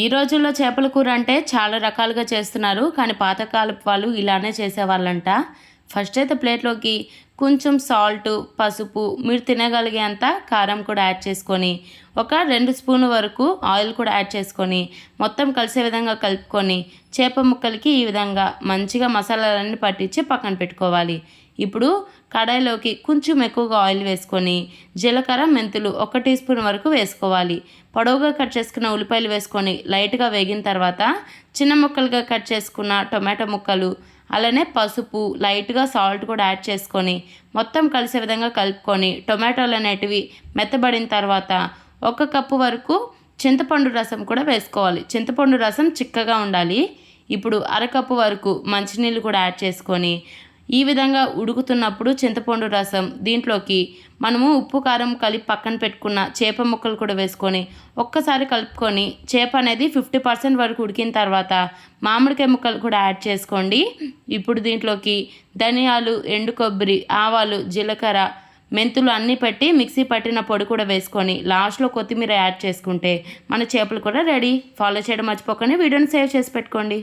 ఈ రోజుల్లో చేపల కూర అంటే చాలా రకాలుగా చేస్తున్నారు. కానీ పాతకాలపు వాళ్ళు ఇలానే చేసేవాళ్ళంట. ఫస్ట్ అయితే ప్లేట్లోకి కొంచెం సాల్ట్, పసుపు, మీరు తినగలిగేంత కారం కూడా యాడ్ చేసుకొని, ఒక 2 స్పూన్ల వరకు ఆయిల్ కూడా యాడ్ చేసుకొని, మొత్తం కలిసే విధంగా కలుపుకొని, చేప ముక్కలకి ఈ విధంగా మంచిగా మసాలాలన్నీ పట్టించి పక్కన పెట్టుకోవాలి. ఇప్పుడు కడాయిలోకి కొంచెం ఎక్కువగా ఆయిల్ వేసుకొని, జీలకర్ర, మెంతులు 1 టీ స్పూన్ వరకు వేసుకోవాలి. పొడవుగా కట్ చేసుకున్న ఉల్లిపాయలు వేసుకొని లైట్గా వేగిన తర్వాత చిన్న ముక్కలుగా కట్ చేసుకున్న టొమాటో ముక్కలు, అలానే పసుపు, లైట్గా సాల్ట్ కూడా యాడ్ చేసుకొని మొత్తం కలిసే విధంగా కలుపుకొని, టొమాటోలు అనేటివి మెత్తబడిన తర్వాత 1 కప్పు వరకు చింతపండు రసం కూడా వేసుకోవాలి. చింతపండు రసం చిక్కగా ఉండాలి. ఇప్పుడు అరకప్పు వరకు మంచినీళ్ళు కూడా యాడ్ చేసుకొని, ఈ విధంగా ఉడుకుతున్నప్పుడు చింతపండు రసం దీంట్లోకి మనము ఉప్పు కారం కలిపి పక్కన పెట్టుకున్న చేప ముక్కలు కూడా వేసుకొని ఒక్కసారి కలుపుకొని, చేప అనేది 50% వరకు ఉడికిన తర్వాత మామిడికాయ ముక్కలు కూడా యాడ్ చేసుకోండి. ఇప్పుడు దీంట్లోకి ధనియాలు, ఎండు కొబ్బరి, ఆవాలు, జీలకర్ర, మెంతులు అన్నీ పెట్టి మిక్సీ పట్టిన పొడి కూడా వేసుకొని లాస్ట్లో కొత్తిమీర యాడ్ చేసుకుంటే మన చేపలు కూడా రెడీ. ఫాలో చేయడం మర్చిపోకండి. వీడియోని సేవ్ చేసి పెట్టుకోండి.